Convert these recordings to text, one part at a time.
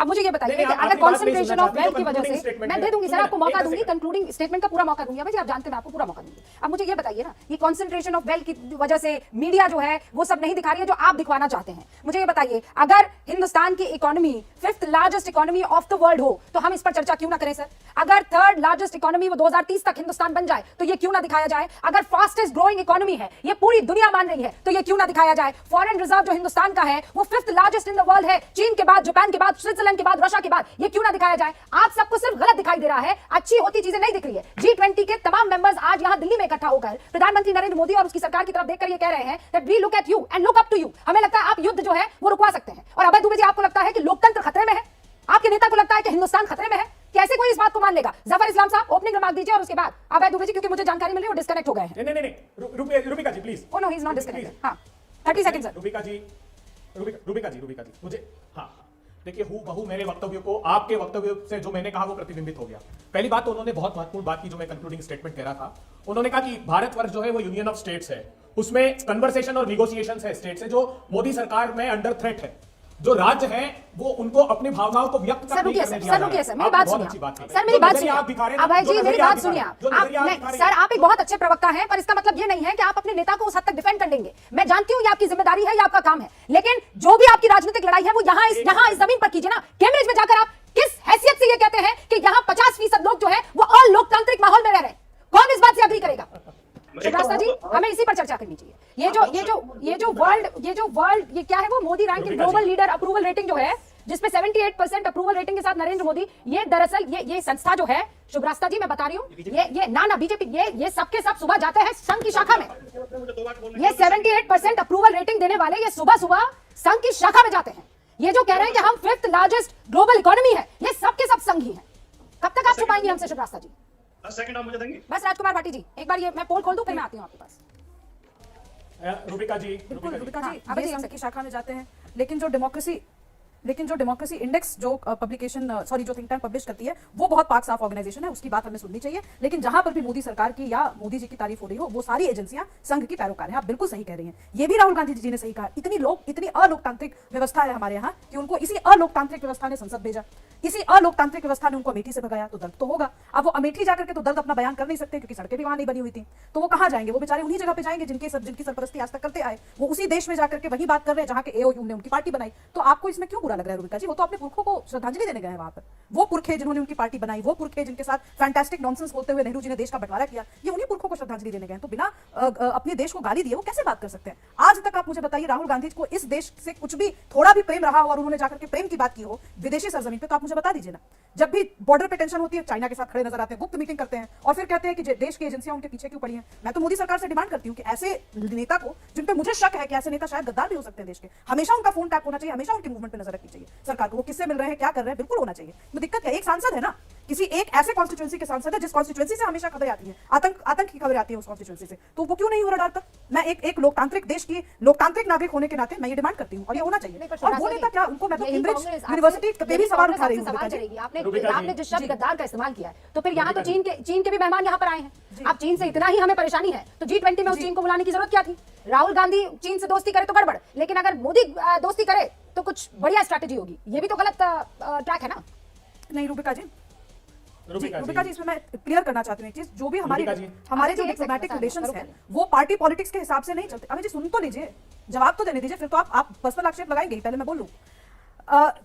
अब मुझे ये बताइए कि अगर कॉन्सेंट्रेशन ऑफ वेल्थ की वजह से, मैं दे दूंगी सर, आपको मौका दूंगी, कंक्लूडिंग स्टेटमेंट का पूरा मौका दूंगी। अभी आप जानते हैं मैं आपको पूरा मौका दूंगी। अब मुझे ये बताइए ना, ये कॉन्सेंट्रेशन ऑफ वेल्थ की वजह से मीडिया जो है वो सब नहीं दिखा रही है जो आप दिखवाना चाहते हैं। मुझे ये बताइए, अगर हिंदुस्तान की economy 5th largest economy of the world हो तो हम इस पर चर्चा क्यों ना करें सर? अगर 3rd लार्जेस्ट इकोनॉमी वो 2030 तक हिंदुस्तान बन जाए तो ये क्यों ना दिखाया जाए? अगर फास्टेस्ट ग्रोइंग इकोनॉमी है, ये पूरी दुनिया मान रही है, तो ये क्यों ना दिखाया जाए? फॉरेन रिजर्व जो हिंदुस्तान का है वो 5th largest in the world है, चीन के बाद, जापान के बाद, स्विट्जरलैंड के बाद, रशिया के बाद, ये क्यों ना दिखाया जाए? आप सबको सिर्फ गलत दिखाई दे रहा है, अच्छी होती चीजें नहीं दिख रही है। G20 के तमाम मेंबर्स आज यहां दिल्ली में इकट्ठा होकर प्रधानमंत्री नरेंद्र मोदी और उसकी सरकार की तरफ देखकर ये कह रहे हैं that we look at you and look up to you. हमें लगता है आप युद्ध जो है वो रुकवा सकते हैं। और अभय दुबे जी, आपको लगता है कि लोकतंत्र खतरे में है? आपके नेता को लगता है कि हिंदुस्तान खतरे में है? कैसे कोई इस बात को मान लेगा? जफर इस्लाम साहब ओपनिंग रिमार्क दीजिए और उसके बाद अभय दुबे जी, क्योंकि मुझे जानकारी मिल रही है वो डिस्कनेक्ट हो गए हैं। नहीं, Rubika ji please. Oh no, he is not disconnected. हां 30 सेकंड सर। रुबिका जी मुझे, हाँ देखिए, हूबहू मेरे वक्तव्यों को आपके वक्तव्यों से जो मैंने कहा वो प्रतिबिंबित हो गया। पहली बात तो उन्होंने बहुत महत्वपूर्ण बात की जो मैं कंक्लूडिंग स्टेटमेंट कह रहा था। उन्होंने कहा कि भारतवर्ष जो है वो यूनियन ऑफ स्टेट्स है, उसमें कन्वर्सेशन और निगोशिएशन है स्टेट से, जो मोदी सरकार में अंडर थ्रेट है। जो राज्य है वो उनको अपनी भावनाओं को व्यक्त करने की सर, मेरी बात सुनिए सर, मेरी बात सुनिए अभय जी, मेरी बात सुनिए आप। सर आप एक बहुत अच्छे प्रवक्ता हैं, पर इसका मतलब ये नहीं है कि आप अपने नेता को उस हद तक डिफेंड कर लेंगे। मैं जानती हूँ ये आपकी जिम्मेदारी है, ये आपका काम है, लेकिन जो भी आपकी राजनीतिक लड़ाई है वो यहाँ इस जमीन पर कीजिए ना। कैम्ब्रिज में जाकर आप किस हैसियत से ये कहते हैं कि यहाँ 50% लोग जो है वो अलोकतांत्रिक माहौल में रह रहे हैं? कौन इस बात से अग्री करेगा? शिवराज जी, हमें इसी पर चर्चा करनी चाहिए। ये क्या है वो Modi rank in global leader approval rating जो है, जिसपे 78% अप्रूवल रेटिंग के साथ नरेंद्र मोदी, ये दरअसल ये संस्था जो है, शुभरास्ता जी मैं बता रही हूँ, ये ना बीजेपी, ये सबके सब सुबह जाते हैं संघ की शाखा में। ये 78% अप्रूवल रेटिंग देने वाले ये सुबह संघ की शाखा में जाते हैं। ये जो कह रहे हैं कि हम 5th लार्जेस्ट ग्लोबल इकोनॉमी है, ये सबके सब संघ ही है। कब तक आप छुपाएंगे हमसे शुभरास्ता जी? 10 सेकंड आप मुझे देंगे? बस राजकुमार भाटी जी, एक बार ये मैं पोल खोल दूं, फिर मैं आती हूं आपके पास। रुबिका जी, अब ये संघ की शाखा में जाते हैं, लेकिन जो डेमोक्रेसी इंडेक्स जो पब्लिकेशन जो थिंक टैंक पब्लिश करती है वो बहुत पाक साफ ऑर्गेनाइजेशन है, उसकी बात हमें सुननी चाहिए। लेकिन जहां पर भी मोदी सरकार की या मोदी जी की तारीफ हो रही हो, वो सारी एजेंसियां संघ की पैरोकार हैं। आप बिल्कुल सही कह रही हैं। ये भी राहुल गांधी जी ने सही कहा, इतनी अलोकतांत्रिक व्यवस्था है हमारे यहाँ कि उनको इसी अलोकतांत्रिक व्यवस्था ने संसद भेजा, इसी अलोकतांत्रिक व्यवस्था ने उनको अमेठी से भगाया, तो दर्द तो होगा। अब वो अमेठी जाकर के तो दर्द अपना बयान कर नहीं सकते क्योंकि सड़कें भी वहां नहीं बनी हुई थी, तो वो कहां जाएंगे? वो बेचारे उन्हीं जगह पे जाएंगे जिनकी सरपरस्ती आज तक करते आए। वो उसी देश में जाकर के वही बात कर रहे हैं जहां के एओयू ने उनकी पार्टी बनाई। तो आपको इसमें क्यों बुरा लग रहा है रुबिका जी? वो तो अपने पुरखों को श्रद्धांजलि देने गए हैं वहां पर। वो पुरखे जिन्होंने उनकी पार्टी बनाई, वो पुरखे जिनके साथ फैंटास्टिक नॉनसेंस बोलते हुए नेहरू जी ने देश का बंटवारा किया, ये उन्हीं पुरखों को श्रद्धांजलि देने गए। तो बिना अपने देश को गाली दिए वो कैसे बात कर सकते हैं? आज तक आप मुझे बताइए, राहुल गांधी को इस देश से कुछ भी थोड़ा भी प्रेम रहा हो और उन्होंने जाकर के प्रेम की बात की हो विदेशी सरजमीन पे, तो आप मुझे बता दीजिए ना। जब भी बॉर्डर पे टेंशन होती है, चाइना के साथ खड़े नजर आते हैं, गुप्त मीटिंग करते हैं और फिर कहते हैं कि देश की एजेंसियां उनके पीछे क्यों पड़ी हैं। मैं तो मोदी सरकार से डिमांड करती हूँ कि ऐसे नेता को, जिन पे मुझे शक है कि ऐसे नेता शायद गद्दार भी हो सकते हैं देश के, हमेशा उनका फोन टैप होना चाहिए, हमेशा उनके मूवमेंट पे नजर रखनी चाहिए सरकार को। वो किससे मिल रहे हैं, क्या कर रहे हैं, बिल्कुल होना चाहिए। तो दिक्कत क्या, एक सांसद है ना, किसी एक ऐसे कॉन्स्टिट्यूएंसी के सांसद है जिस कॉन्स्टिट्यूएंसी से हमेशा खबरें आती हैं, आतंक की खबरें आती हैं उस कॉन्स्टिट्यूएंसी से, तो वो क्यों नहीं हो रहा तक? मैं एक लोकतांत्रिक देश की लोकतांत्रिक नागरिक होने के नाते मैं ये डिमांड करती हूँ और ये होना चाहिए। और वो नेता क्या, उनको मैं तो कैम्ब्रिज यूनिवर्सिटी पे भी सवाल उठा रही हूँ। आपने जिस शब्द गद्दार का इस्तेमाल किया है, तो फिर यहाँ तो चीन के भी मेहमान यहाँ पर आए हैं। अब चीन से इतना ही हमें परेशानी है तो G20 में उस चीन को बुलाने की जरूरत क्या थी? राहुल गांधी चीन से दोस्ती करे तो गड़बड़, लेकिन अगर मोदी दोस्ती करे तो कुछ बढ़िया स्ट्रैटेजी होगी। ये भी तो गलत ट्रैक है ना? नहीं रुबिका जी, इसमें मैं क्लियर करना चाहती हूँ एक चीज, जो भी हमारे जो डिप्लोमेटिक रिलेशंस हैं वो पार्टी पॉलिटिक्स के हिसाब से नहीं चलते। अभी जी सुन तो लीजिए, जवाब तो देने दीजिए, फिर तो आप पर्सनल आक्षेप लगाएंगे, पहले मैं बोल लूं।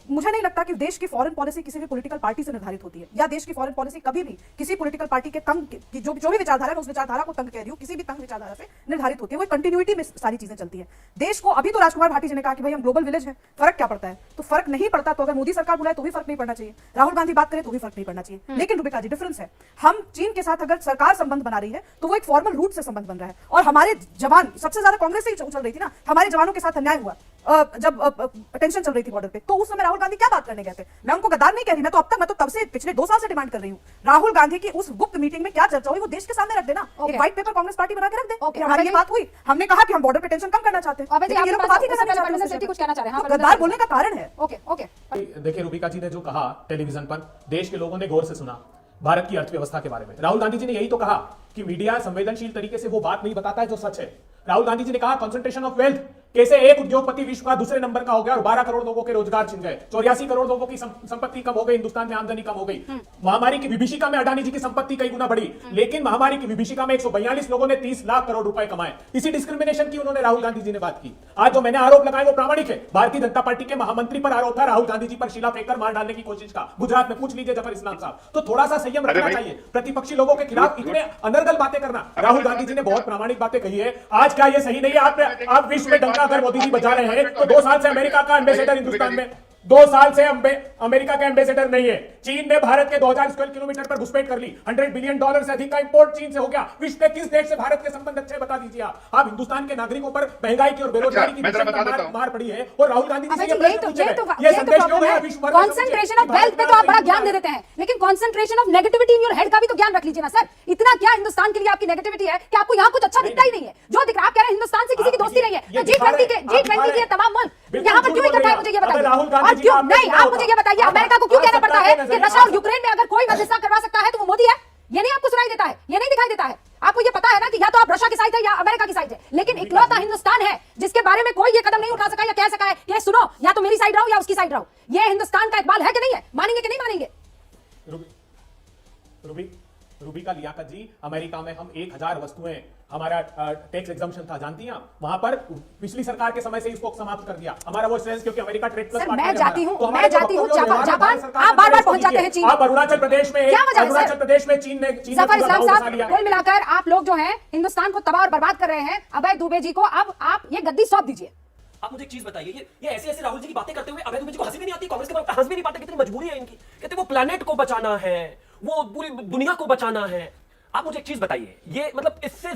मुझे नहीं लगता कि देश की फॉरेन पॉलिसी किसी भी पॉलिटिकल पार्टी से निर्धारित होती है, या देश की फॉरेन पॉलिसी कभी भी किसी पॉलिटिकल पार्टी के तंग की जो भी विचारधारा है, उस विचारधारा को तंग कह रही हूं, किसी भी तंग विचारधारा से निर्धारित होती है। वो कंटिन्यूटी में सारी चीजें चलती है देश को। अभी तो राजकुमार भाटी जी ने कहा कि भाई हम ग्लोबल विलेज है, फर्क क्या पड़ता है? तो फर्क नहीं पड़ता। तो अगर मोदी सरकार बुलाए तो भी फर्क नहीं पड़ना चाहिए, राहुल गांधी बात करे तो भी फर्क नहीं पड़ना चाहिए। लेकिन रुबिका जी, डिफरेंस है, हम चीन के साथ अगर सरकार संबंध बना रही है तो वो एक फॉर्मल रूट से संबंध बन रहा है। और हमारे जवान, सबसे ज्यादा कांग्रेस से ही चल रही थी ना, हमारे जवानों के साथ अन्याय हुआ जब टेंशन चल रही थी बॉर्डर पे, तो उस समय राहुल गांधी क्या बात करने गए थे? मैं उनको गद्दार नहीं कह रही, मैं तो तब से पिछले 2 साल से डिमांड कर रही हूँ, राहुल गांधी की उस गुप्त मीटिंग में क्या चर्चा हुई वो देश के सामने रख देना। एक व्हाइट पेपर कांग्रेस पार्टी बना के रख दे। हमारी ये बात हुई, हमने कहा कि हम बॉर्डर पे टेंशन कम करना चाहते हैं, लेकिन ये लोग बात ही करना चाहते हैं। गद्दार बोलने का कारण है। ओके देखिए, रुबिका जी ने जो कहा टेलीविजन पर, देश के लोगों ने गौर से सुना भारत की अर्थव्यवस्था के बारे में। राहुल गांधी जी ने यही तो कहा कि मीडिया संवेदनशील तरीके से वो बात नहीं बताता है जो सच है। राहुल गांधी जी ने कहा कंसंट्रेशन ऑफ वेल्थ कैसे एक उद्योगपति विश्व का दूसरे नंबर का हो गया और 12 करोड़ लोगों के रोजगार छिन गए, 84 करोड़ लोगों की संपत्ति कम हो गई, हिंदुस्तान में आमदनी कम हो गई। महामारी की विभीषिका में अडानी जी की संपत्ति कई गुना बढ़ी, लेकिन महामारी की विभीषिका में 142 लोगों ने 30 लाख करोड़ रुपए कमाए। इसी डिस्क्रिमिनेशन की उन्होंने राहुल गांधी जी ने बात की। आज जो मैंने आरोप लगाए वो प्रामाणिक है। भारतीय जनता पार्टी के महामंत्री पर आरोप था राहुल गांधी जी पर शिला फेंककर मार डालने की कोशिश का, गुजरात में पूछ लीजिए जफर इस्लाम साहब। तो थोड़ा सा संयम रखना चाहिए, प्रतिपक्षी लोगों के खिलाफ इतने अनर्गल बातें करना। राहुल गांधी जी ने बहुत प्रामाणिक बातें कही है। आज क्या ये सही नहीं है? आप विश्व में डंका अगर मोदी जी बजा रहे हैं तो 2 साल से अमेरिका का एम्बेसडर हिंदुस्तान में 2 साल से अमेरिका का एम्बेसडर नहीं है। चीन ने भारत के 2000 स्क्वायर किलोमीटर पर घुसपैठ कर ली। $100 बिलियन से अधिक का इंपोर्ट चीन से हो गया। विश्व के किस देश से भारत के संबंध अच्छे बता दीजिए आप हिंदुस्तान के नागरिकों पर महंगाई की और बेरोजगारी की मार पड़ी है और राहुल गांधी जी ये संदेश क्यों है? कॉन्सेंट्रेशन ऑफ वेल्थ पे तो आप बड़ा ज्ञान दे देते हैं, लेकिन concentration of negativity in your head का भी तो ज्ञान रख लीजिए ना सर। इतना क्या हिंदुस्तान के लिए आपकी नेगेटिविटी है कि आपको यहाँ कुछ अच्छा दिखता ही नहीं है? जो दिख रहा, आप कह रहे हैं हिंदुस्तान से किसी की दोस्ती नहीं है, तो G20 के तमाम मुल्क यहाँ पर क्यों इकट्ठा है? मुझे ये बताइए। और क्यों नहीं, आप मुझे ये बताइए, अमेरिका को क्यों कहना पड़ता है कि रशिया और यूक्रेन में अगर कोई मध्यस्थता करवा सकता है तो वो मोदी है? ये नहीं आपको सुनाई देता है, ये नहीं दिखाई देता है? आपको ये पता है ना कि या तो आप रशिया की साइड है या अमेरिका की साइड है, लेकिन इकलौता हिंदुस्तान है जिसके बारे में कोई ये कदम नहीं उठा सका या कह सका है कि सुनो या तो मेरी साइड रहो या उसकी साइड रहो। ये हिंदुस्तान का इकबाल है कि नहीं है? मानेंगे कि नहीं मानेंगे? रूबी का लियाकत जी, अमेरिका में हम 1000 वस्तुएं, हमारा टैक्स एग्जम्पशन था, जानती हैं आप? वहां पर पिछली सरकार के समय से इसको समाप्त कर दिया हमारा वो सेंस, क्योंकि अमेरिका ट्रेड प्लस सर मैं जाती हूँ जापान, आप बार बार पहुंच जाते हैं चीन। आप अरुणाचल प्रदेश में, अरुणाचल प्रदेश में चीन ने जफर इस्लाम साहब, कुल मिलाकर आप लोग जो हैं हिंदुस्तान को तबाह और बर्बाद कर रहे हैं। अभय दुबे जी को अब आप ये गद्दी सौंप दीजिए। आप मुझे एक चीज बताइए, ये ऐसे राहुल जी की बातें करते हुए अभय दुबे जी को हंसी भी नहीं आती? कांग्रेस के पास हंस भी नहीं पाते? कितनी मजबूरी है इनकी। कहते वो प्लेनेट को बचाना है, वो पूरी दुनिया को बचाना है। आप मुझे एक चीज बताइए, ये मतलब इससे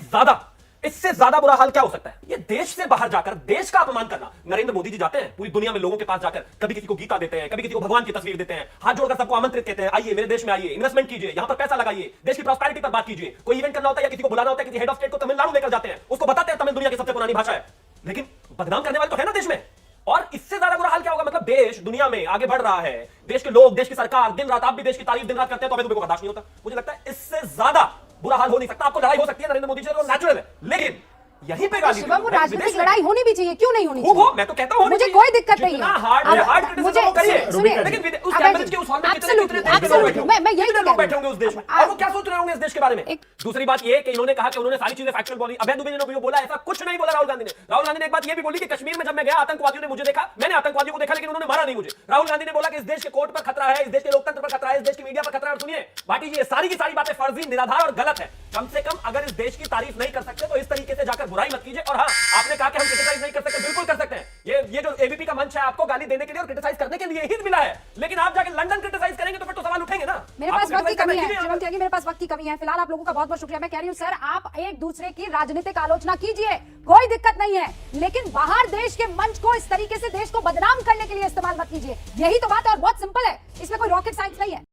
ज्यादा बुरा हाल क्या हो सकता है? ये देश से बाहर जाकर देश का अपमान करना। नरेंद्र मोदी जी जाते हैं पूरी दुनिया में लोगों के पास जाकर, कभी किसी को गीता देते हैं, कभी किसी को भगवान की तस्वीर देते हैं, हाथ जोड़कर सबको आमंत्रित कहते हैं, आइए मेरे देश में आइए, इन्वेस्टमेंट कीजिए, यहां पर पैसा लगाइए, देश की प्रॉस्पेरिटी पर बात कीजिए। कोई इवेंट करना होता है या किसी को बुलाना होता है, किसी हेड ऑफ स्टेट को तमिलनाडु लेकर जाते हैं, उसको बताते हैं तमिल दुनिया की सबसे पुरानी भाषा है। लेकिन बदनाम करने वाले तो है ना देश में। और इससे ज्यादा बुरा हाल क्या होगा? मतलब देश दुनिया में आगे बढ़ रहा है, देश के लोग, देश की सरकार दिन रात, आप भी देश की तारीफ दिन रात करते हैं, तो अभय दुबे को बर्दाश्त नहीं होता। मुझे लगता है इससे ज्यादा बुरा हाल हो नहीं सकता। आपको लड़ाई हो सकती है नरेंद्र मोदी से, तो नेचुरल है, लेकिन यहीं पे गाली शिवम, वो राजनीतिक लड़ाई होनी भी चाहिए, क्यों नहीं होनी वो चाहिए? मैं तो कहता हूं मुझे कोई दिक्कत नहीं है। हार्ड क्रिटिसिज्म करिए, लेकिन उस कैबिनेट के उस हॉल में कितने मैं यही लोग बैठे होंगे उस देश में, और वो क्या सोच रहे होंगे इस देश के बारे में? दूसरी बात ये कि इन्होंने कहा कि उन्होंने सारी चीजें फैक्चुअल बोली। अभय दुबे ने बोला, ऐसा कुछ नहीं बोला राहुल गांधी ने। राहुल गांधी ने एक बात ये भी बोली कि कश्मीर में जब मैं गया आतंकवादियों ने मुझे देखा, मैंने आतंकवादियों को देखा लेकिन उन्होंने मारा नहीं मुझे। राहुल गांधी ने बोला कि इस देश के कोर्ट पर खतरा है, इस देश के लोकतंत्र पर खतरा है, इस देश की मीडिया पर खतरा है। और सुनिए भाटी जी, ये सारी की सारी बातें फर्जी, निराधार और गलत है। कम से कम अगर इस देश की तारीफ नहीं कर सकते तो इस तरीके से जाकर बुराई मत कीजिए। और हाँ, आपने कहा कि हम क्रिटिसाइज नहीं कर सकते, बिल्कुल कर सकते हैं। ये जो एबीपी का मंच है आपको गाली देने के लिए और क्रिटिसाइज करने के लिए ही मिला है, लेकिन आप जाकर लंदन क्रिटिसाइज करेंगे तो फिर तो सवाल उठेंगे ना। मेरे पास वक्त की कमी है शिवम त्यागी, मेरे पास वक्त की कमी है। फिलहाल आप लोगों का बहुत बहुत शुक्रिया। मैं कह रही हूं सर, आप एक दूसरे की राजनीतिक आलोचना कीजिए, कोई दिक्कत नहीं है, लेकिन बाहर देश के मंच को इस तरीके से देश को बदनाम करने के लिए इस्तेमाल मत कीजिए। यही तो बात है और बहुत सिंपल है, इसमें कोई रॉकेट साइंस नहीं है।